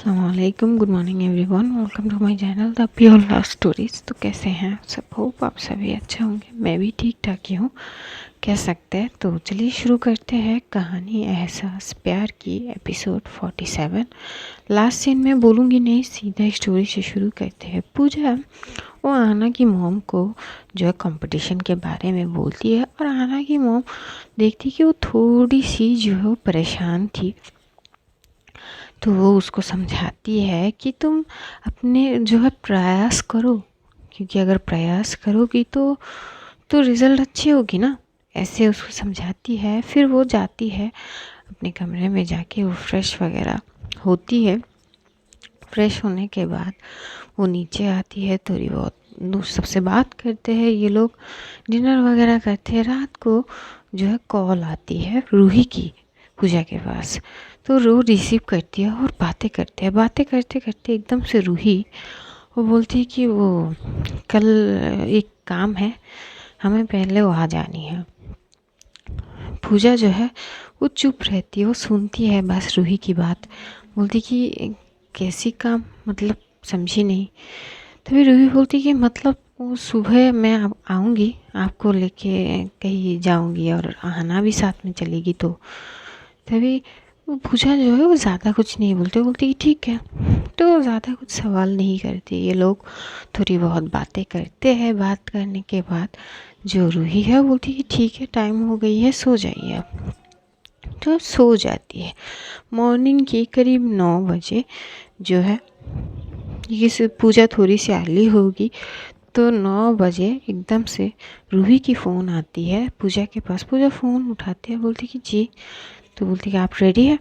अस्सलामुअलैकुम, good morning everyone, welcome to my channel the pure love stories. तो कैसे हैं आप सब? होप आप सभी अच्छे होंगे। मैं भी ठीक ठाक ही हूँ, कह सकते हैं। तो चलिए शुरू करते हैं कहानी एहसास प्यार की एपिसोड 47। लास्ट सीन में बोलूँगी नहीं, सीधा स्टोरी से शुरू करते हैं। पूजा वो आना की मॉम को जो है कंपटीशन के बारे में बोलती है, और आना की मॉम देखती कि वो थोड़ी सी जो है वो परेशान थी। तो वो उसको समझाती है कि तुम अपने जो है प्रयास करो, क्योंकि अगर प्रयास करोगी तो रिज़ल्ट अच्छी होगी ना। ऐसे उसको समझाती है। फिर वो जाती है अपने कमरे में, जाके वो फ्रेश वगैरह होती है। फ्रेश होने के बाद वो नीचे आती है, थोड़ी बहुत सबसे बात करते हैं ये लोग, डिनर वगैरह करते हैं। रात को जो है कॉल आती है रूही की पूजा के पास। तो रो रिसीव करती है और बातें करते हैं। बातें करते करते एकदम से रूही वो बोलती है कि वो कल एक काम है, हमें पहले वहाँ जानी है। पूजा जो है वो चुप रहती है, वो सुनती है बस रूही की बात। बोलती कि कैसी काम, मतलब समझी नहीं। तभी रूही बोलती कि मतलब वो सुबह मैं आऊँगी, आपको लेके कहीं जाऊँगी और आना भी साथ में चलेगी। तो तभी वो पूजा जो है वो ज़्यादा कुछ नहीं बोलती, बोलती कि ठीक है। तो ज़्यादा कुछ सवाल नहीं करती। ये लोग थोड़ी बहुत बातें करते हैं। बात करने के बाद जो रूही है बोलती कि ठीक है, टाइम हो गई है, सो जाइए आप। तो सो जाती है। मॉर्निंग की करीब 9 बजे जो है, ये पूजा थोड़ी सी अर्ली होगी, तो 9 बजे एकदम से रूही की फ़ोन आती है पूजा के पास। पूजा फ़ोन उठाती है, बोलती कि जी। तो बोलती कि आप रेडी है?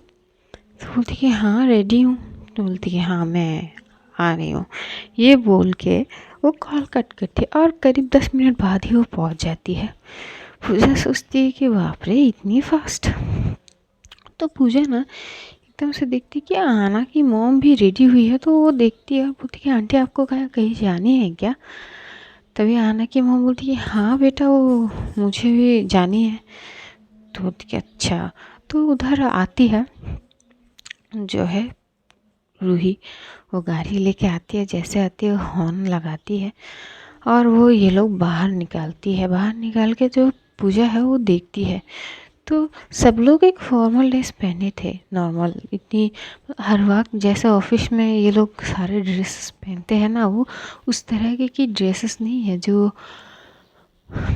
तो बोलती कि हाँ रेडी हूँ। तो बोलती कि हाँ मैं आ रही हूँ। ये बोल के वो कॉल कट करती है और करीब 10 मिनट बाद ही वो पहुँच जाती है। पूजा सोचती है कि बाप रे, इतनी फास्ट। तो पूजा ना एकदम से देखती कि आना की मॉम भी रेडी हुई है। तो वो देखती है, बोलती कि आंटी आपको कहीं जाने है क्या? तभी आना की मॉम बोलती कि हाँ बेटा, वो मुझे भी जानी है। तो बोलती कि अच्छा। तो उधर आती है जो है रूही, वो गाड़ी लेके आती है। जैसे आती है हॉर्न लगाती है और वो ये लोग बाहर निकालती है। बाहर निकाल के जो पूजा है वो देखती है, तो सब लोग एक फॉर्मल ड्रेस पहने थे, नॉर्मल। इतनी हर वक्त जैसे ऑफिस में ये लोग सारे ड्रेस पहनते हैं ना, वो उस तरह की ड्रेसेस नहीं है। जो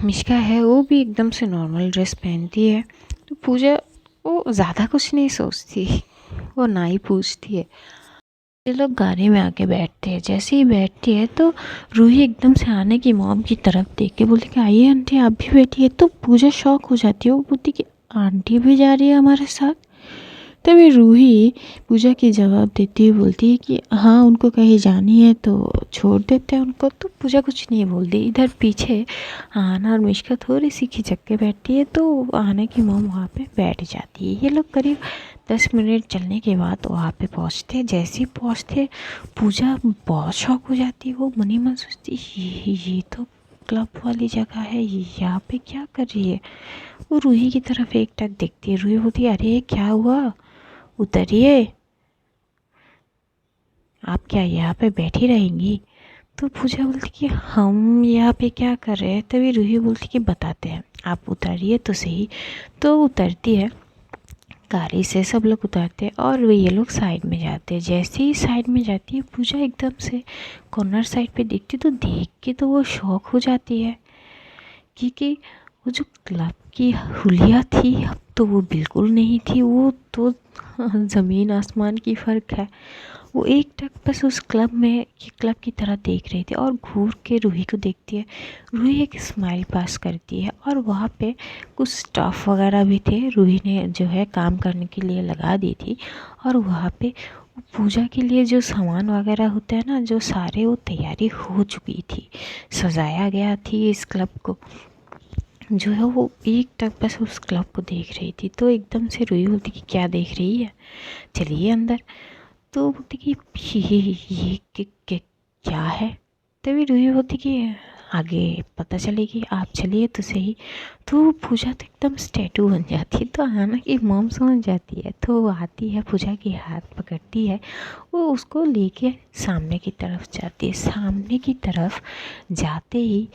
मिश्का है वो भी एकदम से नॉर्मल ड्रेस पहनती है। तो पूजा वो ज़्यादा कुछ नहीं सोचती, वो ना ही पूछती है। ये लोग गाड़ी में आके बैठते हैं। जैसे ही बैठती है तो रूही एकदम से आने की मॉम की तरफ देख के बोलती कि आइए आंटी आप भी बैठिए। तो पूजा शॉक हो जाती है, वो बोलती कि आंटी भी जा रही है हमारे साथ? तभी रूही पूजा की जवाब देती हुई बोलती है कि हाँ उनको कहीं जानी है तो छोड़ देते हैं उनको। तो पूजा कुछ नहीं बोलती। इधर पीछे आना और मिश्का थोड़ी सी खिचक के बैठती है, तो आना की मॉम वहाँ पे बैठ जाती है। ये लोग करीब 10 मिनट चलने के बाद वहाँ पे पहुँचते। जैसे ही पहुँचते पूजा बहुत शौक हो जाती है। वो मनी मन सोचती ये तो क्लब वाली जगह है, यहाँ पे क्या कर रही है? वो रूही की तरफ एक टक देखती है। रूही बोलती है अरे क्या हुआ, उतरिए, आप क्या यहाँ पे बैठी रहेंगी? तो पूजा बोलती कि हम यहाँ पे क्या कर रहे हैं? तभी रूही बोलती कि बताते हैं, आप उतरिए तो सही। तो उतरती है गाड़ी से, सब लोग उतरते हैं और वे ये लोग साइड में जाते हैं। जैसे ही साइड में जाती है पूजा एकदम से कॉर्नर साइड पे देखती, तो देख के तो वो शॉक हो जाती है, क्योंकि वो जो क्लब की हुलिया थी अब तो वो बिल्कुल नहीं थी। वो तो ज़मीन आसमान की फ़र्क है। वो एक टक बस उस क्लब में क्लब की तरह देख रही थी और घूर के रूही को देखती है। रूही एक स्माइल पास करती है और वहाँ पे कुछ स्टाफ वगैरह भी थे, रूही ने जो है काम करने के लिए लगा दी थी। और वहाँ पे पूजा के लिए जो सामान वगैरह होता है ना, जो सारे वो तैयारी हो चुकी थी, सजाया गया थी इस क्लब को। जो है वो एक टक बस उस क्लब को देख रही थी। तो एकदम से रूही बोलती कि क्या देख रही है, चलिए अंदर। तो बोलती कि ये क्या है? तभी रूही बोलती कि आगे पता चलेगी, आप चलिए तो सही। तो पूजा तो एकदम स्टैटू बन जाती है। तो आना की मॉम समझ जाती है, तो वो आती है, पूजा की हाथ पकड़ती है, वो उसको लेके सामने की तरफ जाती है। सामने की तरफ जाते ही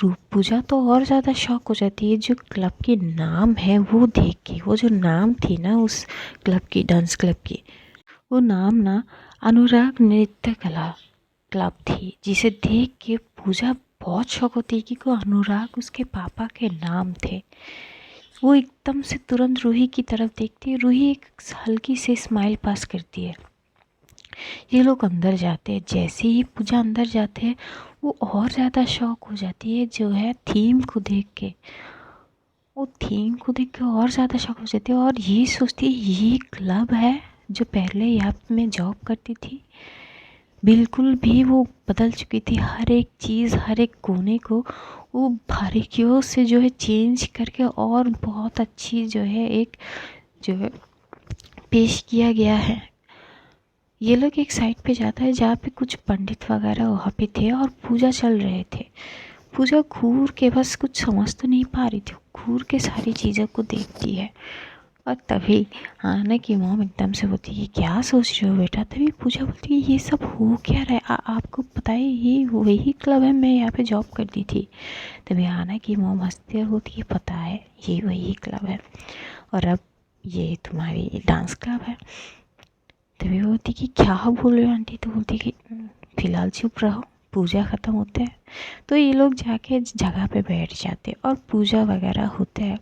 पूजा तो और ज़्यादा शॉक हो जाती है। जो क्लब की नाम है वो देख के, वो जो नाम थी ना उस क्लब की, डांस क्लब की, वो नाम ना अनुराग नृत्य कला क्लब थी, जिसे देख के पूजा बहुत शौक होती है कि को अनुराग उसके पापा के नाम थे। वो एकदम से तुरंत रूही की तरफ देखती है। रूही एक हल्की सी स्माइल पास करती है। ये लोग अंदर जाते हैं। जैसे ही पूजा अंदर जाते हैं, वो और ज़्यादा शौक हो जाती है जो है थीम को देख के। वो थीम को देख के और ज़्यादा शौक हो जाती है और ये सोचती है ये क्लब है जो पहले यहाँ मैं जॉब करती थी। बिल्कुल भी वो बदल चुकी थी। हर एक चीज़, हर एक कोने को वो बारीकियों से जो है चेंज करके और बहुत अच्छी जो है एक जो है पेश किया गया है। ये लोग एक साइड पे जाता है जहाँ पे कुछ पंडित वगैरह वहाँ पे थे और पूजा चल रहे थे। पूजा घूर के बस कुछ समझ तो नहीं पा रही थी, घूर के सारी चीज़ों को देखती है। और तभी आना की मॉम एकदम से बोलती है क्या सोच रहे हो बेटा। तभी पूजा बोलती है ये सब हो क्या रहा है, आपको पता है ये वही क्लब है, मैं यहाँ पे जॉब करती थी। तभी आना की मॉम हंसती है, बोलती है पता है ये वही क्लब है और अब ये तुम्हारी डांस क्लब है। तभी वो बोलती कि क्या बोल रहे हो आंटी। तो बोलती कि फ़िलहाल चुप रहो, पूजा ख़त्म होते हैं। तो ये लोग जाके जगह पे बैठ जाते और पूजा वगैरह होते हैं।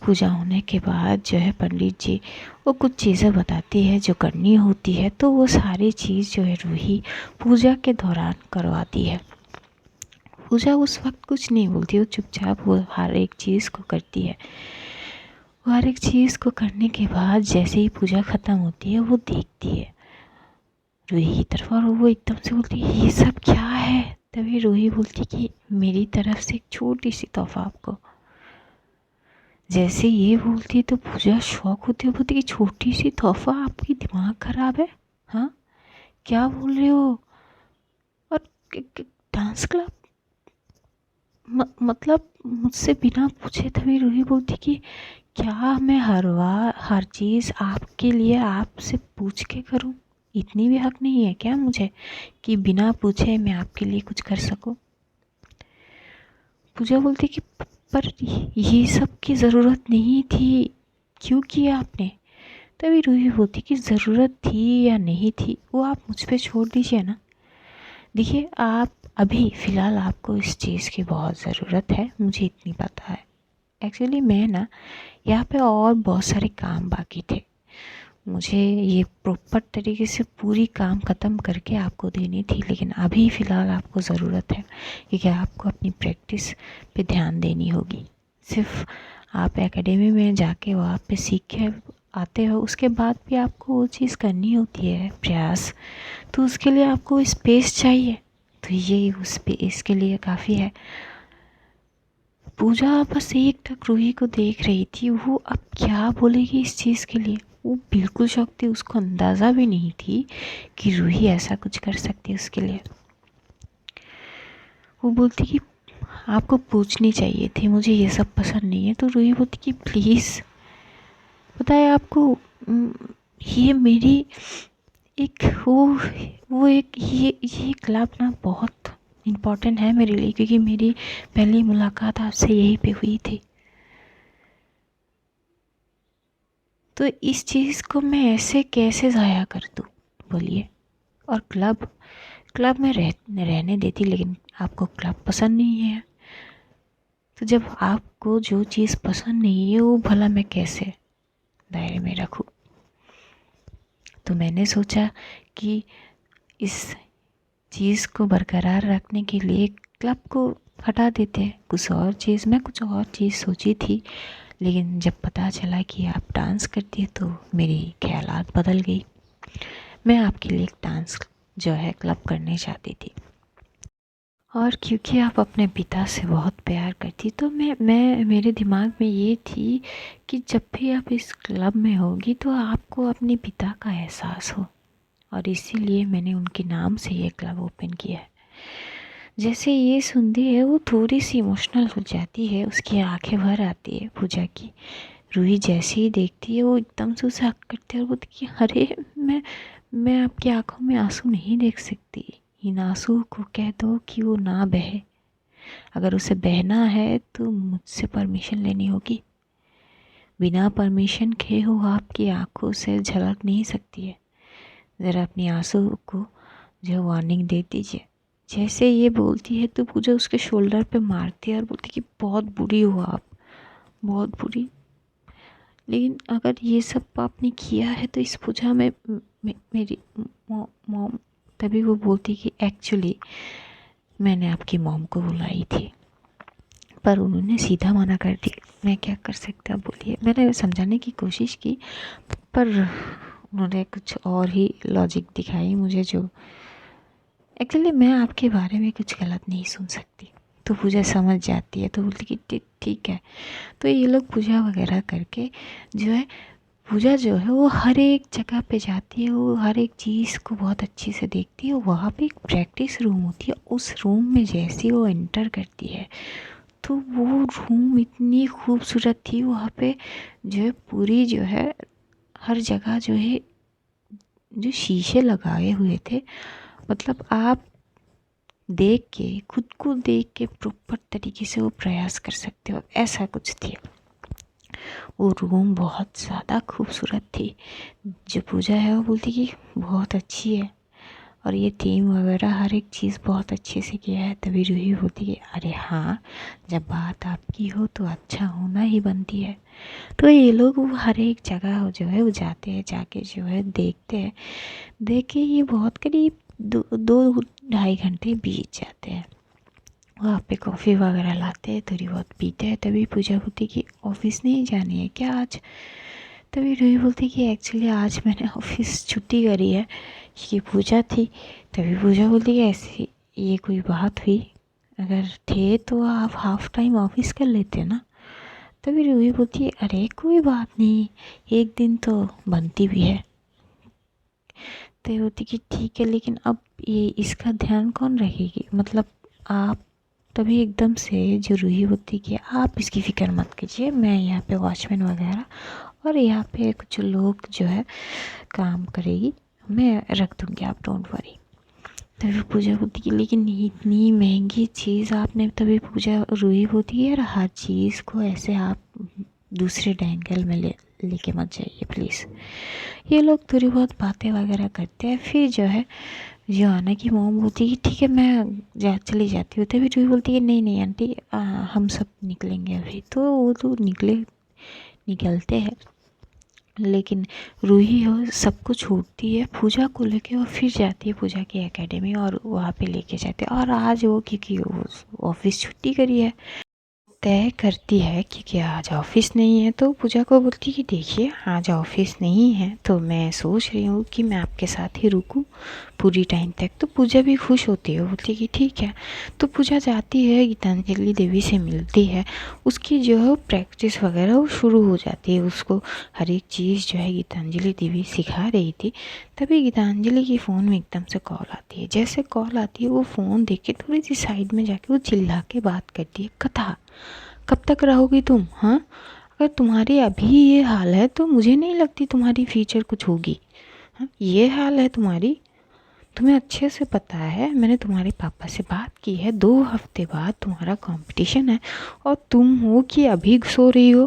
पूजा होने के बाद जो है पंडित जी वो कुछ चीज़ें बताती है जो करनी होती है। तो वो सारी चीज़ जो है रूही पूजा के दौरान करवाती है। पूजा उस वक्त कुछ नहीं बोलती, वो चुपचाप वो हर एक चीज़ को करती है। वो हर एक चीज़ को करने के बाद जैसे ही पूजा ख़त्म होती है वो देखती है रूही की तरफ और वो एकदम से बोलती है ये सब क्या है। तभी रूही बोलती कि मेरी तरफ से एक छोटी सी तोहफा आपको। जैसे ये बोलती है तो पूजा शौक होती है, बोलती कि छोटी सी तोहफा, आपकी दिमाग खराब है, हाँ क्या बोल रहे हो। और डांस क्लब मतलब मुझसे बिना पूछे। तभी रूही बोलती कि क्या मैं हर चीज़ आपके लिए आपसे पूछ के करूं। इतनी भी हक नहीं है क्या मुझे कि बिना पूछे मैं आपके लिए कुछ कर सकूं। पूजा बोलती कि पर ये सब की ज़रूरत नहीं थी, क्यों किया आपने। तभी रूही बोलती कि ज़रूरत थी या नहीं थी वो आप मुझ पे छोड़ दीजिए ना। देखिए आप अभी फ़िलहाल आपको इस चीज़ की बहुत ज़रूरत है, मुझे इतनी पता है। एक्चुअली मैं ना यहाँ पे और बहुत सारे काम बाकी थे, मुझे ये प्रॉपर तरीके से पूरी काम ख़त्म करके आपको देनी थी। लेकिन अभी फ़िलहाल आपको ज़रूरत है क्योंकि आपको अपनी प्रैक्टिस पे ध्यान देनी होगी। सिर्फ आप एकेडमी में जाके वहाँ पे सीख के आते हो, उसके बाद भी आपको वो चीज़ करनी होती है प्रयास। तो उसके लिए आपको स्पेस चाहिए, तो ये उस स्पेस के लिए काफ़ी है। पूजा बस एक टक रूही को देख रही थी, वो अब क्या बोलेगी इस चीज़ के लिए। वो बिल्कुल शौक थी, उसको अंदाज़ा भी नहीं थी कि रूही ऐसा कुछ कर सकती है उसके लिए। वो बोलती कि आपको पूछनी चाहिए थी, मुझे ये सब पसंद नहीं है। तो रूही बोलती कि प्लीज़ पता है आपको ये मेरी एक वो एक ये क्लब ना बहुत इम्पोर्टेंट है मेरे लिए क्योंकि मेरी पहली मुलाकात आपसे यहीं पे हुई थी। तो इस चीज़ को मैं ऐसे कैसे ज़ाया कर दूँ बोलिए। और क्लब में रहने देती, लेकिन आपको क्लब पसंद नहीं है। तो जब आपको जो चीज़ पसंद नहीं है वो भला मैं कैसे दायरे में रखूँ। तो मैंने सोचा कि इस चीज़ को बरकरार रखने के लिए क्लब को हटा देते हैं, कुछ और चीज़ सोची थी। लेकिन जब पता चला कि आप डांस करती है तो मेरी ख्यालात बदल गई। मैं आपके लिए एक डांस जो है क्लब करने चाहती थी और क्योंकि आप अपने पिता से बहुत प्यार करती तो मैं मेरे दिमाग में ये थी कि जब भी आप इस क्लब में होगी तो आपको अपने पिता का एहसास हो और इसीलिए मैंने उनके नाम से ये क्लब ओपन किया है। जैसे ये सुनती है वो थोड़ी सी इमोशनल हो जाती है, उसकी आंखें भर आती है पूजा की। रूही जैसे ही देखती है वो एकदम से उसे हक करती है और बोलती कि अरे मैं आपकी आंखों में आंसू नहीं देख सकती, इन आंसू को कह दो कि वो ना बहे। अगर उसे बहना है तो मुझसे परमिशन लेनी होगी। बिना परमिशन के वो आपकी आंखों से झलक नहीं सकती है। ज़रा अपनी आंसू को जो वार्निंग दे दीजिए। जैसे ये बोलती है तो पूजा उसके शोल्डर पे मारती है और बोलती कि बहुत बुरी हो आप, बहुत बुरी। लेकिन अगर ये सब आपने किया है तो इस पूजा में मेरी मॉम। तभी वो बोलती कि एक्चुअली मैंने आपकी मॉम को बुलाई थी पर उन्होंने सीधा मना कर दिया। मैं क्या कर सकता, बोलिए। मैंने समझाने की कोशिश की पर उन्होंने कुछ और ही लॉजिक दिखाई मुझे, जो एक्चुअली मैं आपके बारे में कुछ गलत नहीं सुन सकती। तो पूजा समझ जाती है तो बोलती कि ठीक है। तो ये लोग पूजा वगैरह करके जो है, पूजा जो है वो हर एक जगह पे जाती है, वो हर एक चीज़ को बहुत अच्छे से देखती है। वहाँ पे एक प्रैक्टिस रूम होती है, उस रूम में जैसे वो एंटर करती है तो वो रूम इतनी खूबसूरत थी। वहाँ पे जो है पूरी जो है हर जगह जो है जो शीशे लगाए हुए थे, मतलब आप देख के खुद को देख के प्रॉपर तरीके से वो प्रयास कर सकते हो, ऐसा कुछ थी। वो रूम बहुत ज़्यादा खूबसूरत थी। जो पूजा है वो बोलती कि बहुत अच्छी है और ये थीम वगैरह हर एक चीज़ बहुत अच्छे से किया है। तभी रूही बोलती है अरे हाँ, जब बात आपकी हो तो अच्छा होना ही बनती है। तो ये लोग वो हर एक जगह जो है वो जाते हैं, जाके जो है देखते हैं। देख के ये बहुत करीब 2-2.5 घंटे बीत जाते हैं। वहाँ पे कॉफ़ी वगैरह लाते हैं, थोड़ी बहुत पीते हैं। तभी पूजा बोलती कि ऑफिस नहीं जानी है क्या आज। तभी रूही बोलती कि एक्चुअली आज मैंने ऑफिस छुट्टी करी है, ये पूजा थी। तभी पूजा बोलती कि ऐसी ये कोई बात हुई, अगर थे तो आप हाफ टाइम ऑफिस कर लेते ना। तभी रूही बोलती है अरे कोई बात नहीं, एक दिन तो बनती भी है। तो होती कि ठीक है, लेकिन अब ये इसका ध्यान कौन रखेगी, मतलब आप। तभी एकदम से जो रूही होती कि आप इसकी फ़िक्र मत कीजिए, मैं यहाँ पे वॉचमैन वगैरह और यहाँ पे कुछ लोग जो है काम करेगी, मैं रख दूँगी, आप डोंट वरी। तभी पूजा होती कि लेकिन इतनी महंगी चीज़ आपने। तभी पूजा रूही होती है और हर चीज़ को ऐसे आप दूसरे एंगल में लेके मत जाइए प्लीज़। ये लोग थोड़ी बहुत बातें वगैरह करते हैं। फिर जो है जो आना की मॉम बोलती है कि ठीक है मैं चली जाती हूँ। तभी रूही बोलती है नहीं नहीं आंटी, हम सब निकलेंगे अभी। तो वो तो निकलते हैं, लेकिन रूही हो सबको छोड़ती है पूजा को लेके और फिर जाती है पूजा की एकेडमी और वहाँ पे लेके जाते हैं। और आज वो क्योंकि वो ऑफिस छुट्टी करी है, तय करती है कि आज ऑफिस नहीं है। तो पूजा को बोलती है कि देखिए आज ऑफिस नहीं है तो मैं सोच रही हूँ कि मैं आपके साथ ही रुकूँ पूरी टाइम तक। तो पूजा भी खुश होती है, बोलती है कि ठीक है। तो पूजा जाती है, गीतांजलि देवी से मिलती है। उसकी जो है प्रैक्टिस वगैरह वो शुरू हो जाती है। उसको हर एक चीज़ जो है गीतांजलि देवी सिखा रही थी। तभी गीतांजलि की फ़ोन में एकदम से कॉल आती है। जैसे कॉल आती है वो फ़ोन देख के थोड़ी सी साइड में जाके वो चिल्ला के बात करती है, कथा कब तक रहोगी तुम, हाँ। अगर तुम्हारी अभी ये हाल है तो मुझे नहीं लगती तुम्हारी फ्यूचर कुछ होगी। हाँ, ये हाल है तुम्हारी, तुम्हें अच्छे से पता है। मैंने तुम्हारे पापा से बात की है, 2 हफ्ते बाद तुम्हारा कंपटीशन है और तुम हो कि अभी सो रही हो।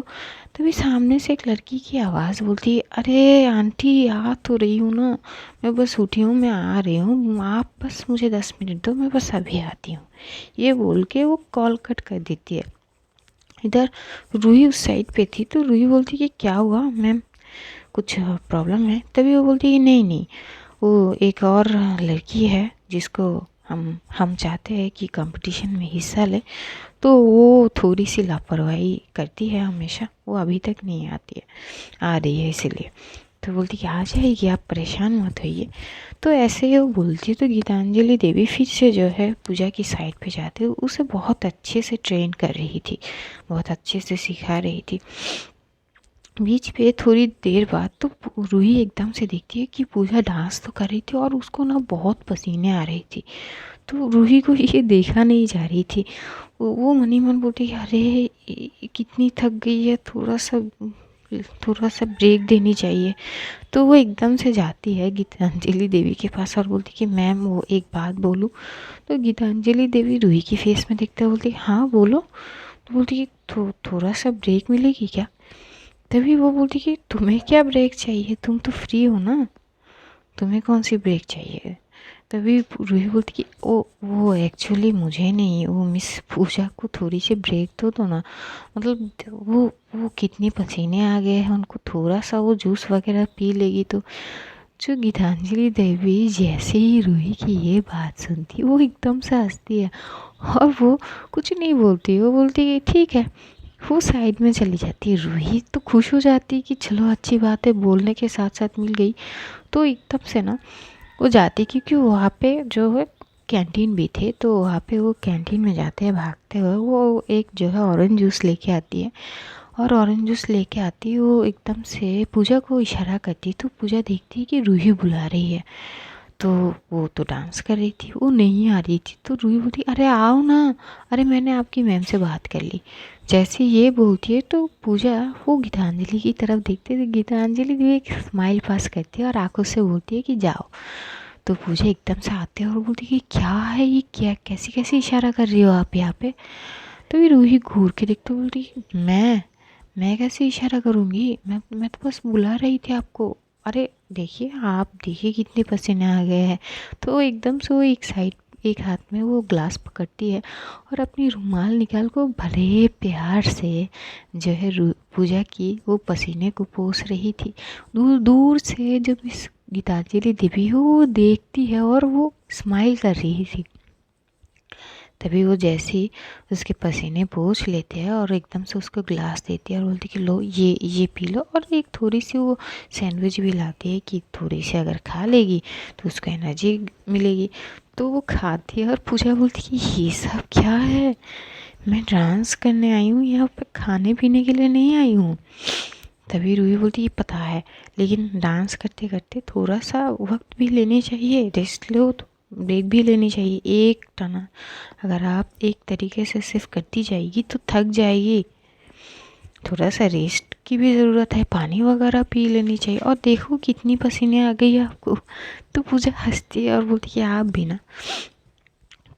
तभी सामने से एक लड़की की आवाज़ बोलती है अरे आंटी आ तो रही हूँ ना, मैं बस उठी हूँ, मैं आ रही हूँ, आप बस मुझे 10 मिनट दो, मैं बस अभी आती हूँ। ये बोल के वो कॉल कट कर देती है। इधर रूही उस साइड पे थी तो रूही बोलती कि क्या हुआ मैम, कुछ प्रॉब्लम है। तभी वो बोलती कि नहीं नहीं, वो एक और लड़की है जिसको हम चाहते हैं कि कंपटीशन में हिस्सा ले, तो वो थोड़ी सी लापरवाही करती है हमेशा, वो अभी तक नहीं आती है, आ रही है इसीलिए। तो बोलती कि आ जाएगी, आप परेशान मत होइए। तो ऐसे ही वो बोलती है तो गीतांजलि देवी फिर से जो है पूजा की साइड पे जाते, उसे बहुत अच्छे से ट्रेन कर रही थी, बहुत अच्छे से सिखा रही थी। बीच पे थोड़ी देर बाद तो रूही एकदम से देखती है कि पूजा डांस तो कर रही थी और उसको ना बहुत पसीने आ रही थी। तो रूही को ये देखा नहीं जा रही थी। वो मनी मन बोलती अरे कितनी थक गई है, थोड़ा सा ब्रेक देनी चाहिए। तो वो एकदम से जाती है गीतांजलि देवी के पास और बोलती कि मैम वो एक बात बोलूँ। तो गीतांजलि देवी रूही की फेस में देखते बोलती हाँ बोलो। तो बोलती कि थोड़ा सा ब्रेक मिलेगी क्या। तभी वो बोलती कि तुम्हें क्या ब्रेक चाहिए, तुम तो फ्री हो ना, तुम्हें कौन सी ब्रेक चाहिए। तभी रूही बोलती कि वो एक्चुअली मुझे नहीं, वो मिस पूजा को थोड़ी सी ब्रेक दो ना, मतलब वो कितने पसीने आ गए हैं उनको, थोड़ा सा वो जूस वगैरह पी लेगी तो। जो गीतांजलि देवी जैसे ही रूही की ये बात सुनती वो एकदम से हंसती है और वो कुछ नहीं बोलती, वो बोलती कि ठीक है, वो साइड में चली जाती है। रूही तो खुश हो जाती है कि चलो अच्छी बात है, बोलने के साथ साथ मिल गई। तो एकदम से ना वो जाती, क्योंकि वहाँ पे जो है कैंटीन भी थे, तो वहाँ पे वो कैंटीन में जाते हैं भागते हुए, वो एक जो है ऑरेंज जूस लेके आती है। और ऑरेंज जूस लेके आती है, वो एकदम से पूजा को इशारा करती है, तो पूजा देखती है कि रूही बुला रही है। तो वो तो डांस कर रही थी, वो नहीं आ रही थी, तो रूही बोलती अरे आओ ना, अरे मैंने आपकी मैम से बात कर ली। जैसे ये बोलती है तो पूजा वो गीतांजलि की तरफ देखती है, तो गीतांजलि भी एक स्माइल पास करती है और आंखों से बोलती है कि जाओ। तो पूजा एकदम से आते हैं और बोलती है कि क्या है ये, क्या कैसी कैसी इशारा कर रही हो आप यहाँ पे। तो ये रूही घूर के देखते बोलती है मैं कैसे इशारा करूँगी, मैं तो बस बुला रही थी आपको। अरे देखिए, आप देखिए कितने पसीने आ गए हैं। तो एकदम से वो एक साइड, एक हाथ में वो ग्लास पकड़ती है और अपनी रुमाल निकाल को भले प्यार से जो है पूजा की वो पसीने को पोंछ रही थी। दूर दूर से जब इस गीतांजलि देवी हो वो देखती है और वो स्माइल कर रही थी। तभी वो जैसे ही उसके पसीने पोंछ लेते हैं और एकदम से उसको ग्लास देती है और बोलती कि लो ये पी लो, और एक थोड़ी सी वो सैंडविच भी लाती है कि थोड़ी सी अगर खा लेगी तो उसको एनर्जी मिलेगी। तो वो खाती है और पूजा बोलती कि ये सब क्या है, मैं डांस करने आई हूँ यहाँ पे, खाने पीने के लिए नहीं आई हूँ। तभी रूही बोलती ये पता है, लेकिन डांस करते करते थोड़ा सा वक्त भी लेने चाहिए, रेस्ट लो तो ब्रेक भी लेनी चाहिए। एक टना अगर आप एक तरीके से सिर्फ करती जाएगी तो थक जाएगी, थोड़ा सा रेस्ट की भी ज़रूरत है, पानी वगैरह पी लेनी चाहिए। और देखो कितनी पसीने आ गई है आपको। तो पूजा हंसती है और बोलती है आप भी ना।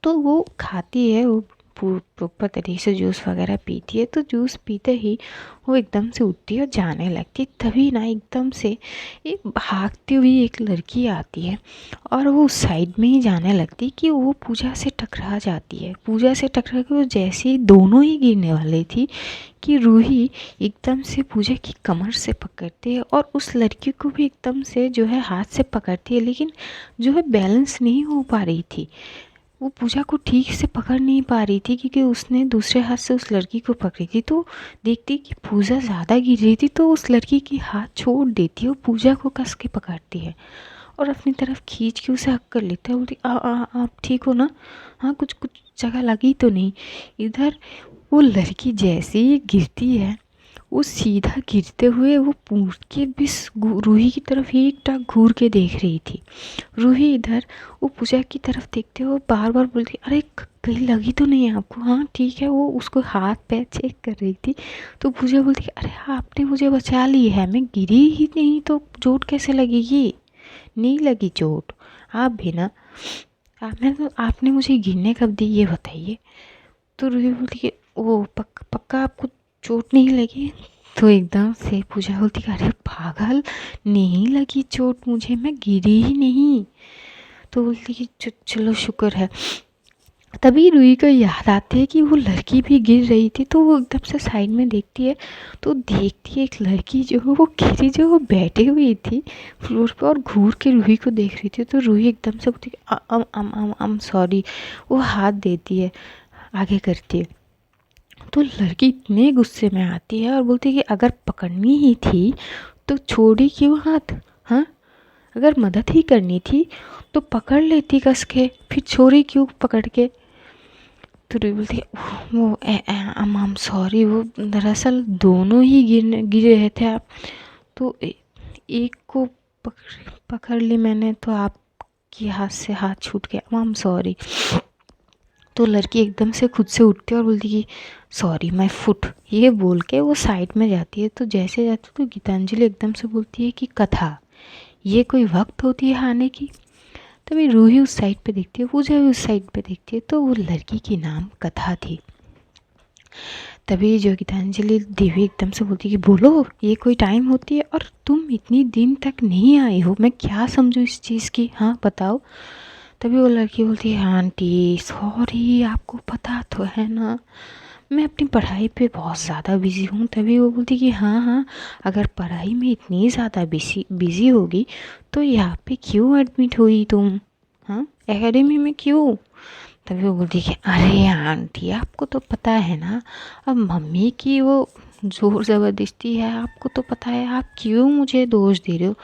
तो वो खाती है, वो प्रॉपर तरीके से जूस वगैरह पीती है। तो जूस पीते ही वो एकदम से उठती है और जाने लगती है। तभी ना एकदम से एक भागती हुई एक लड़की आती है और वो साइड में ही जाने लगती है कि वो पूजा से टकरा जाती है। पूजा से टकरा के वो जैसे ही दोनों ही गिरने वाली थी कि रूही एकदम से पूजा की कमर से पकड़ती है और उस लड़की को भी एकदम से जो है हाथ से पकड़ती है, लेकिन जो है बैलेंस नहीं हो पा रही थी। वो पूजा को ठीक से पकड़ नहीं पा रही थी क्योंकि उसने दूसरे हाथ से उस लड़की को पकड़ी थी। तो देखती कि पूजा ज़्यादा गिर रही थी तो उस लड़की की हाथ छोड़ देती है, वो पूजा को कस के पकड़ती है और अपनी तरफ खींच के उसे हक कर लेता है। बोलती आप ठीक हो ना, हाँ कुछ कुछ जगह लगी तो नहीं। इधर वो लड़की जैसे ही गिरती है वो सीधा गिरते हुए वो पूछ के बिस रूही की तरफ ही एकटक घूर के देख रही थी। रूही इधर वो पूजा की तरफ देखते हुए बार बार बोलती अरे कहीं लगी तो नहीं है आपको, हाँ ठीक है। वो उसको हाथ पैर चेक कर रही थी। तो पूजा बोलती अरे आपने मुझे बचा ली है, मैं गिरी ही नहीं तो चोट कैसे लगेगी, नहीं लगी चोट। आप भी ना, मैं तो आपने मुझे गिरने कब दी ये बताइए। तो रूही बोलती कि ओ पक्का आपको चोट नहीं लगी। तो एकदम से पूजा बोलती अरे पागल, नहीं लगी चोट मुझे, मैं गिरी ही नहीं। तो बोलती कि चलो शुक्र है। तभी रूही को याद आती है कि वो लड़की भी गिर रही थी। तो वो एकदम से साइड में देखती है तो देखती है एक लड़की जो वो गिरी, जो वो बैठी हुई थी फ्लोर पर और घूर के रूही को देख रही थी। तो रूही एकदम से बोलती अम सॉरी, वो हाथ देती है, आगे करती है। तो लड़की इतने गुस्से में आती है और बोलती है कि अगर पकड़नी ही थी तो छोड़ी क्यों हाथ, हाँ अगर मदद ही करनी थी तो पकड़ लेती कस के, फिर छोड़ी क्यों पकड़ के। तो रूही बोलती है वो आई सॉरी, वो दरअसल दोनों ही गिर रहे थे आप, तो एक को पकड़ ली मैंने तो आप कि हाथ से हाथ छूट गया, आई एम सॉरी। तो लड़की एकदम से खुद से उठती है और बोलती कि सॉरी माय फुट, ये बोल के वो साइड में जाती है। तो जैसे जाती है तो गीतांजलि एकदम से बोलती है कि कथा, ये कोई वक्त होती है आने की। तभी रूही उस साइड पे देखती है, पूजा भी उस साइड पे देखती है, तो वो लड़की की नाम कथा थी। तभी जो गीतांजलि देवी एकदम से बोलती है कि बोलो, ये कोई टाइम होती है और तुम इतनी दिन तक नहीं आई हो, मैं क्या समझूँ इस चीज़ की, हाँ बताओ। तभी वो लड़की बोलती है आंटी सॉरी, आपको पता तो है ना मैं अपनी पढ़ाई पे बहुत ज़्यादा बिज़ी हूँ। तभी वो बोलती कि हाँ हाँ, अगर पढ़ाई में इतनी ज़्यादा बिज़ी होगी तो यहाँ पे क्यों एडमिट हुई तुम, हाँ एकेडमी में क्यों। तभी वो बोलती कि अरे आंटी आपको तो पता है ना, अब मम्मी की वो ज़ोर ज़बरदस्ती है, आपको तो पता है, आप क्यों मुझे दोष दे रहे हो।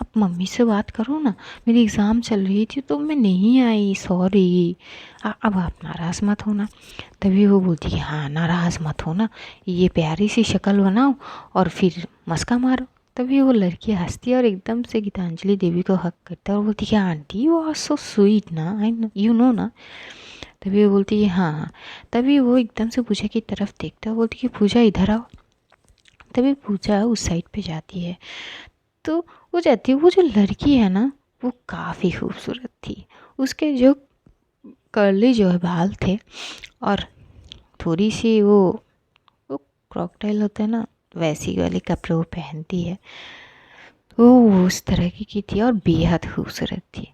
आप मम्मी से बात करो ना, मेरी एग्ज़ाम चल रही थी तो मैं नहीं आई, सॉरी। अब आप नाराज़ मत होना। तभी वो बोलती कि हाँ नाराज़ मत होना, ये प्यारी सी शक्ल बनाओ और फिर मस्का मारो। तभी वो लड़की हंसती है और एकदम से गीतांजलि देवी को हक करता है और बोलती कि aunty you are so sweet ना, आई नो यू नो ना। तभी वो बोलती है हाँ हाँ। तभी वो एकदम से पूजा की तरफ देखता है, बोलती कि पूजा इधर आओ। तभी पूजा उस साइड पे जाती है, तो वो जाती है, वो जो लड़की है ना वो काफ़ी खूबसूरत थी। उसके जो कर्ली जो है बाल थे और थोड़ी सी वो क्रोकोडाइल होता है ना वैसी वाले कपड़े वो पहनती है, वो उस तरह की थी और बेहद खूबसूरत थी।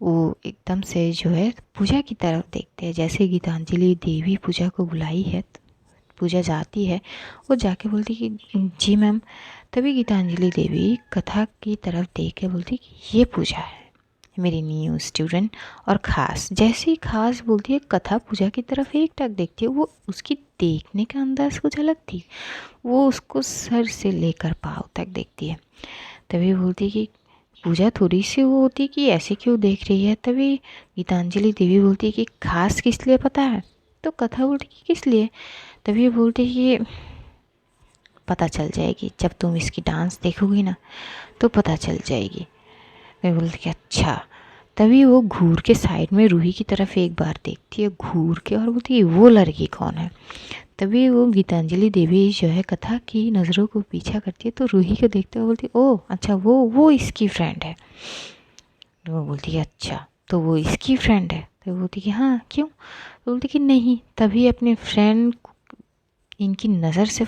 वो एकदम से जो है पूजा की तरफ देखते हैं, जैसे गीतांजलि देवी पूजा को बुलाई है, पूजा जाती है, वो जाके बोलती कि जी मैम। तभी गीतांजलि देवी कथा की तरफ देख के बोलती कि ये पूजा है मेरी न्यू स्टूडेंट, और ख़ास जैसे ही ख़ास बोलती है कथा पूजा की तरफ एक टक देखती है, वो उसकी देखने का अंदाज़ कुछ अलग थी, वो उसको सर से लेकर पाँव तक देखती है। तभी बोलती कि पूजा थोड़ी सी वो होती कि ऐसे क्यों देख रही है। तभी गीतांजलि देवी बोलती कि खास किस लिए पता है। तो कथा बोलती कि किस लिए। तभी बोलती कि पता चल जाएगी, जब तुम इसकी डांस देखोगी ना तो पता चल जाएगी। मैं बोलती कि अच्छा। तभी वो घूर के साइड में रूही की तरफ एक बार देखती है घूर के और बोलती है वो लड़की कौन है। तभी वो गीतांजलि देवी जो है कथा की नज़रों को पीछा करती है, तो रूही को देखते हुए बोलती ओह अच्छा वो इसकी फ्रेंड है। वो बोलती है अच्छा तो वो इसकी फ्रेंड है। तो वो बोलती कि हाँ क्यों। तो बोलती कि नहीं, तभी अपने फ्रेंड इनकी नज़र से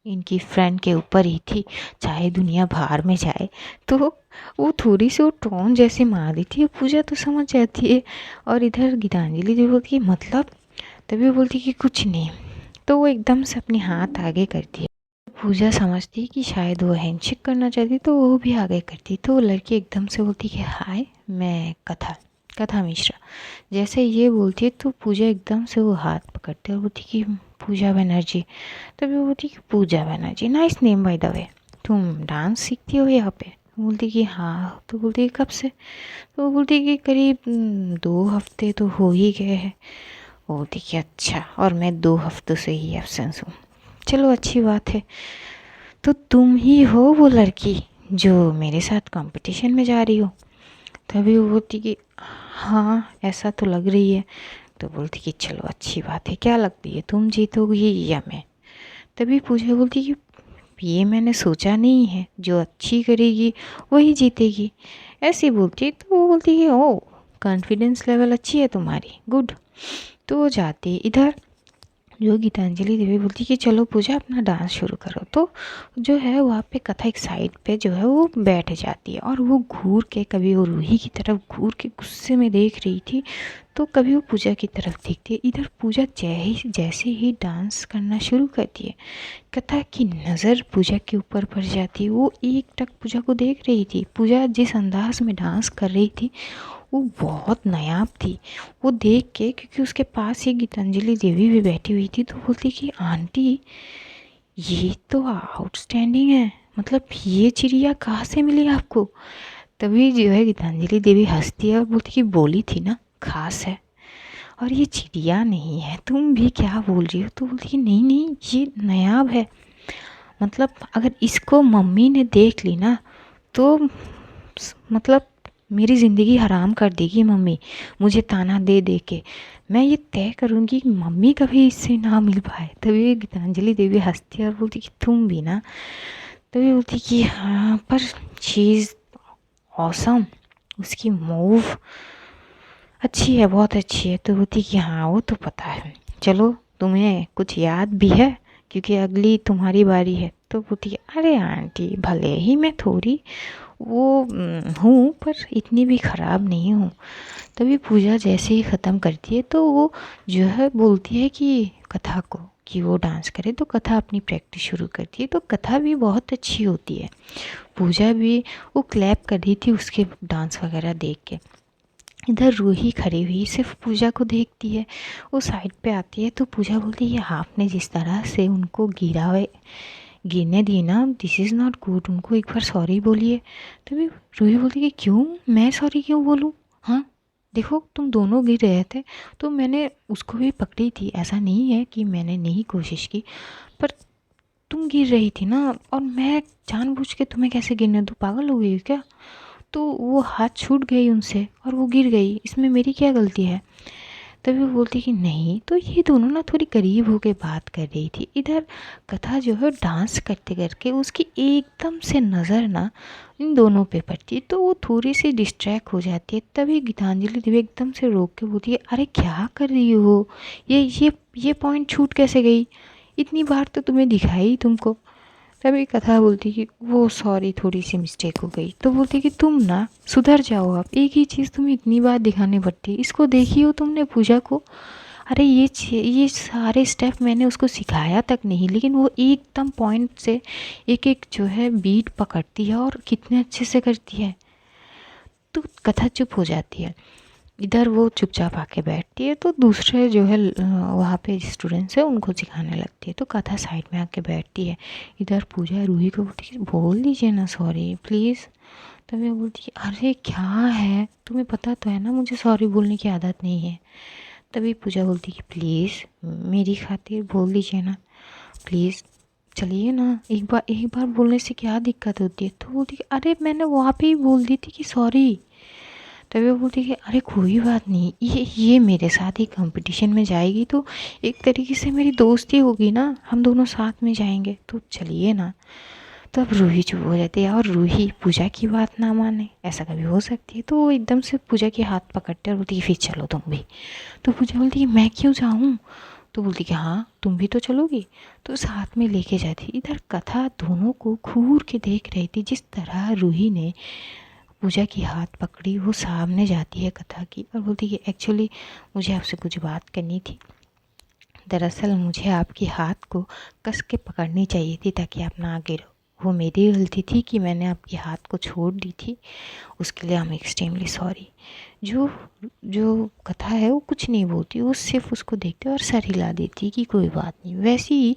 इनकी फ्रेंड के ऊपर ही थी, चाहे दुनिया बाहर में जाए। तो वो थोड़ी सी वो टोन जैसे मार देती है, पूजा तो समझ जाती है और इधर गीतांजलि देवी बोलती है मतलब। तभी वो बोलती कि कुछ नहीं। तो वो एकदम से अपनी हाथ आगे करती है, पूजा समझती है कि शायद वो हैंडशेक करना चाहती, तो वो भी आगे करती। तो वो लड़की एकदम से बोलती कि हाय मैं कथा कथा मिश्रा। जैसे ये बोलती है तो पूजा एकदम से वो हाथ पकड़ती है और बोलती कि पूजा बनर्जी। तभी वो बोलती कि Puja Banerjee nice name by the way, तुम डांस सीखती हो यहाँ पे। बोलती कि हाँ। तो बोलती कि कब से। तो वो बोलती कि करीब 2 हफ्ते तो हो ही गए हैं। वो बोलती कि अच्छा, और मैं 2 हफ्तों से ही एब्सेंस हूँ, चलो अच्छी बात है। तो तुम ही हो वो लड़की जो मेरे साथ कंपटीशन में जा रही हो। तभी वो बोलती कि हाँ ऐसा तो लग रही है। तो बोलती कि चलो अच्छी बात है, क्या लगती है तुम जीतोगी या मैं। तभी पूजा बोलती कि ये मैंने सोचा नहीं है, जो अच्छी करेगी वही जीतेगी, ऐसी बोलती है। तो वो बोलती है ओ कॉन्फिडेंस लेवल अच्छी है तुम्हारी, गुड। तो वो जाती है इधर, जो गीतांजलि देवी बोलती कि चलो पूजा अपना डांस शुरू करो। तो जो है वहाँ पे कथा एक साइड पे जो है वो बैठ जाती है और वो घूर के कभी वो रूही की तरफ घूर के गुस्से में देख रही थी, तो कभी वो पूजा की तरफ देखती है। इधर पूजा जैसे ही डांस करना शुरू करती है, कथा की नज़र पूजा के ऊपर पड़ जाती है। वो एक टक पूजा को देख रही थी, पूजा जिस अंदाज में डांस कर रही थी वो बहुत नायाब थी। वो देख के, क्योंकि उसके पास ही गीतांजलि देवी भी बैठी हुई थी, तो बोलती कि आंटी ये तो आउटस्टैंडिंग है, मतलब ये चिड़िया कहाँ से मिली आपको। तभी जो है गीतांजलि देवी हंसती है और बोलती कि बोली थी ना खास है, और ये चिड़िया नहीं है, तुम भी क्या बोल रही हो। तो बोलती कि नहीं नहीं ये नायाब है, मतलब अगर इसको मम्मी ने देख ली ना तो मतलब मेरी ज़िंदगी हराम कर देगी मम्मी, मुझे ताना दे दे के। मैं ये तय करूँगी कि मम्मी कभी इससे ना मिल पाए। तभी गीतांजलि देवी हंसती है और बोलती कि तुम भी ना। तभी बोलती कि हाँ पर शी इज़ ऑसम, उसकी मूव अच्छी है, बहुत अच्छी है। तो बोलती कि हाँ वो तो पता है, चलो तुम्हें कुछ याद भी है क्योंकि अगली तुम्हारी बारी है। तो बोलती है अरे आंटी भले ही मैं थोड़ी वो हूँ पर इतनी भी ख़राब नहीं हूँ। तभी पूजा जैसे ही ख़त्म करती है तो वो जो है बोलती है कि कथा को कि वो डांस करे, तो कथा अपनी प्रैक्टिस शुरू करती है। तो कथा भी बहुत अच्छी होती है। पूजा भी वो क्लैप कर रही थी उसके डांस वगैरह देख के। इधर रूही खड़ी हुई सिर्फ पूजा को देखती है। वो साइड पे आती है तो पूजा बोलती है आपने जिस तरह से उनको गिरने दी ना, दिस इज़ नॉट गुड, उनको एक बार सॉरी बोलिए। तभी रूही बोलती कि क्यों, मैं सॉरी क्यों बोलूँ? हाँ देखो तुम दोनों गिर रहे थे तो मैंने उसको भी पकड़ी थी, ऐसा नहीं है कि मैंने नहीं कोशिश की, पर तुम गिर रही थी ना और मैं जानबूझ के तुम्हें कैसे गिरने दूँ, पागल हो गई हो क्या? तो वो हाथ छूट गई उनसे और वो गिर गई, इसमें मेरी क्या गलती है? तभी वो बोलती कि नहीं। तो ये दोनों ना थोड़ी करीब होके बात कर रही थी। इधर कथा जो है डांस करते करके उसकी एकदम से नज़र ना इन दोनों पे पड़ती है तो वो थोड़ी सी डिस्ट्रैक्ट हो जाती है। तभी गीतांजलि देवी एकदम से रोक के बोलती है अरे क्या कर रही हो, ये पॉइंट छूट कैसे गई, इतनी बार तो तुम्हें दिखाई तुमको। तभी कथा बोलती कि वो सॉरी थोड़ी सी मिस्टेक हो गई। तो बोलती कि तुम ना सुधर जाओ, आप एक ही चीज़ तुम्हें इतनी बार दिखानी पड़ती है, इसको देखी हो तुमने पूजा को? अरे ये सारे स्टेप मैंने उसको सिखाया तक नहीं, लेकिन वो एकदम पॉइंट से एक एक जो है बीट पकड़ती है और कितने अच्छे से करती है। तो कथा चुप हो जाती है। इधर वो चुपचाप आके बैठती है तो दूसरे जो है वहाँ पे स्टूडेंट्स है उनको सिखाने लगती है। तो कथा साइड में आके बैठती है। इधर पूजा रूही को बोलती है बोल दीजिए ना सॉरी प्लीज़। तभी वो बोलती है अरे क्या है, तुम्हें पता तो है ना मुझे सॉरी बोलने की आदत नहीं है। तभी पूजा बोलती है कि प्लीज़ मेरी खातिर बोल दीजिए ना, प्लीज़ चलिए ना, एक बार बोलने से क्या दिक्कत होती है? तो बोलती है अरे मैंने वहाँ पे ही बोल दी थी कि सॉरी। तभी वो बोलती है अरे कोई बात नहीं, ये मेरे साथ ही कंपटीशन में जाएगी तो एक तरीके से मेरी दोस्ती होगी ना, हम दोनों साथ में जाएंगे, तो चलिए ना। तब रूही चुप हो जाती है और रूही पूजा की बात ना माने, ऐसा कभी हो सकती है? तो वो एकदम से पूजा के हाथ पकड़ते और बोलती है फिर चलो तुम भी। तो पूजा बोलती है मैं क्यों जाऊँ? तो बोलती कि हाँ तुम भी तो चलोगी। तो साथ में लेके जाती। इधर कथा दोनों को घूर के देख रही थी। जिस तरह रूही ने पूजा की हाथ पकड़ी वो सामने जाती है कथा की और बोलती है एक्चुअली मुझे आपसे कुछ बात करनी थी। दरअसल मुझे आपके हाथ को कस के पकड़नी चाहिए थी ताकि आप ना गिरो। वो मेरी गलती थी कि मैंने आपके हाथ को छोड़ दी थी, उसके लिए आई एम एक्सट्रीमली सॉरी। जो जो कथा है वो कुछ नहीं बोलती, वो सिर्फ उसको देखते और सर हिला देती कि कोई बात नहीं। वैसे ही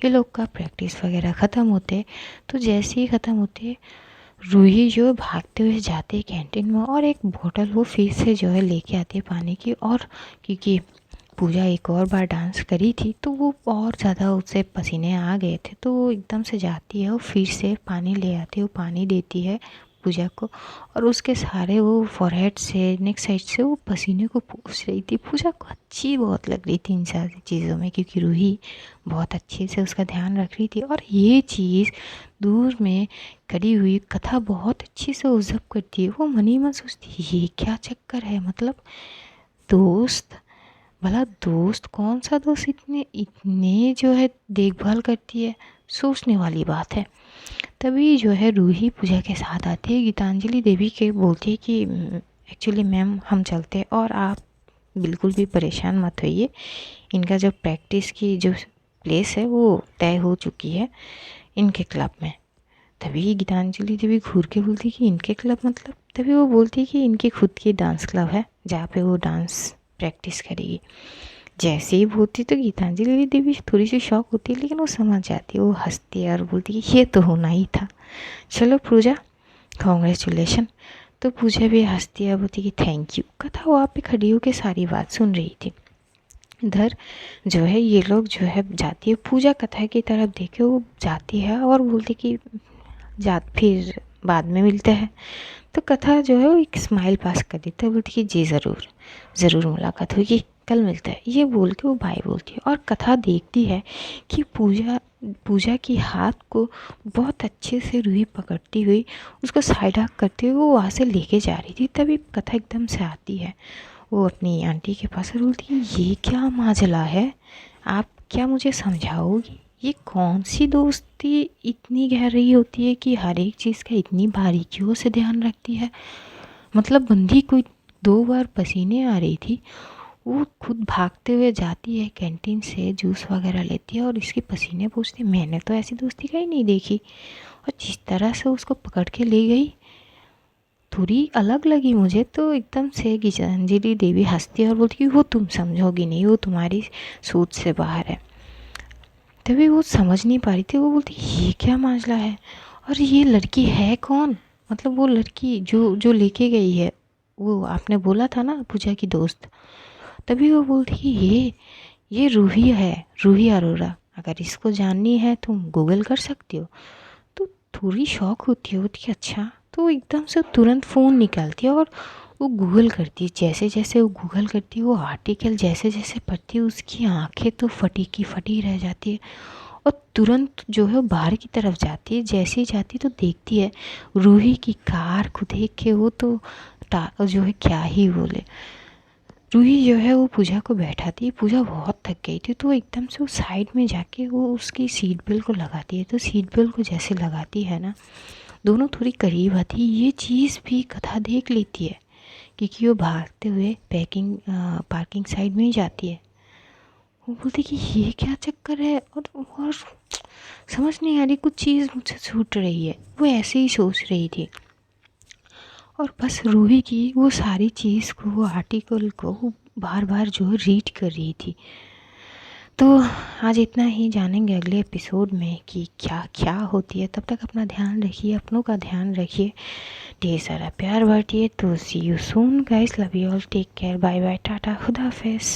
ये लोग का प्रैक्टिस वगैरह ख़त्म होते तो जैसे ही ख़त्म होते रूही जो है भागते हुए जाते हैं कैंटीन में और एक बोतल वो फिर से जो है लेके आती है पानी की। और क्योंकि पूजा एक और बार डांस करी थी तो वो और ज़्यादा उससे पसीने आ गए थे तो वो एकदम से जाती है और फिर से पानी ले आती है, वो पानी देती है पूजा को और उसके सारे वो फॉरहेड से नेक साइड से वो पसीने को पोंछ रही थी। पूजा को अच्छी बहुत लग रही थी इन सारी चीज़ों में क्योंकि रूही बहुत अच्छे से उसका ध्यान रख रही थी। और ये चीज़ दूर में खड़ी हुई कथा बहुत अच्छी से ऑब्जर्व करती है। वो मन ही मन सोचती है ये क्या चक्कर है, मतलब दोस्त, भला दोस्त कौन सा दोस्त इतने इतने जो है देखभाल करती है, सोचने वाली बात है। तभी जो है रूही पूजा के साथ आती है, गीतांजलि देवी के बोलती है कि एक्चुअली मैम हम चलते हैं और आप बिल्कुल भी परेशान मत होइए, इनका जो प्रैक्टिस की जो प्लेस है वो तय हो चुकी है इनके क्लब में। तभी गीतांजलि देवी घूर के बोलती कि इनके क्लब मतलब? तभी वो बोलती कि इनकी खुद की डांस क्लब है जहाँ पे वो डांस प्रैक्टिस करेगी। जैसे ही बोलती तो गीतांजलि देवी थोड़ी सी शॉक होती है लेकिन वो समझ जाती है, वो हंसती है और बोलती है ये तो होना ही था, चलो पूजा कॉन्ग्रेचुलेशन। तो पूजा भी हंसती है, बोलती कि थैंक यू। कथा वहाँ पे खड़ी होकर सारी बात सुन रही थी। इधर जो है ये लोग जो है जाती है पूजा कथा की तरफ देखे वो जाती है और बोलती कि जा फिर बाद में मिलते हैं। तो कथा जो है वो एक स्माइल पास कर देता है, बोलती है जी ज़रूर, ज़रूर मुलाकात होगी, कल मिलता है, ये बोल के वो बाय बोलती है। और कथा देखती है कि पूजा पूजा की हाथ को बहुत अच्छे से रूही पकड़ती हुई उसको साइड हक करते हुए वो वहाँ से लेके जा रही थी। तभी कथा एकदम से आती है, वो अपनी आंटी के पास और बोलती है ये क्या माजला है, आप क्या मुझे समझाओगी, ये कौन सी दोस्ती इतनी गहरी होती है कि हर एक चीज़ का इतनी बारीकियों से ध्यान रखती है। मतलब बंदी कोई 2 बार पसीने आ रही थी, वो खुद भागते हुए जाती है कैंटीन से जूस वगैरह लेती है और इसके पसीने पूछती है। मैंने तो ऐसी दोस्ती कहीं नहीं देखी। और जिस तरह से उसको पकड़ के ले गई थोड़ी अलग लगी मुझे। तो एकदम से गीतांजलि देवी हंसती है और बोलती है वो तुम समझोगी नहीं, वो तुम्हारी सोच से बाहर है। तभी वो समझ नहीं पा रही थी, वो बोलती ये क्या मामला है और ये लड़की है कौन, मतलब वो लड़की जो जो लेके गई है, वो आपने बोला था ना पूजा की दोस्त। तभी वो बोलती ये रूही है, रूही अरोरा, अगर इसको जाननी है तुम गूगल कर सकती हो। तो थोड़ी शौक होती है, बोलती अच्छा। तो एकदम से तुरंत फ़ोन निकालती है और वो गूगल करती है। जैसे जैसे वो गूगल करती है, वो आर्टिकल जैसे जैसे पढ़ती है, उसकी आंखें तो फटी की फटी रह जाती है और तुरंत जो है वो बाहर की तरफ जाती है। जैसे ही जाती है तो देखती है रूही की कार को देख के वो तो जो है क्या ही बोले। रूही जो है वो पूजा को बैठाती है, पूजा बहुत थक गई थी तो एकदम से वो साइड में जाके वो उसकी सीट बेल्ट को लगाती है। तो सीट बेल्ट को जैसे लगाती है ना, दोनों थोड़ी करीब आती है। ये चीज़ भी कथा देख लेती है क्योंकि वो भागते हुए पार्किंग साइड में ही जाती है। वो बोलती कि ये क्या चक्कर है, और समझ नहीं आ रही, कुछ चीज़ मुझसे छूट रही है। वो ऐसे ही सोच रही थी और बस रूही की वो सारी चीज़ को, वो आर्टिकल को बार बार जो है रीड कर रही थी। तो आज इतना ही, जानेंगे अगले एपिसोड में कि क्या क्या होती है। तब तक अपना ध्यान रखिए, अपनों का ध्यान रखिए, ढेर सारा प्यार बांटिए। तो see you soon guys, love you all, take care, bye bye, tata, खुदा हाफिज़।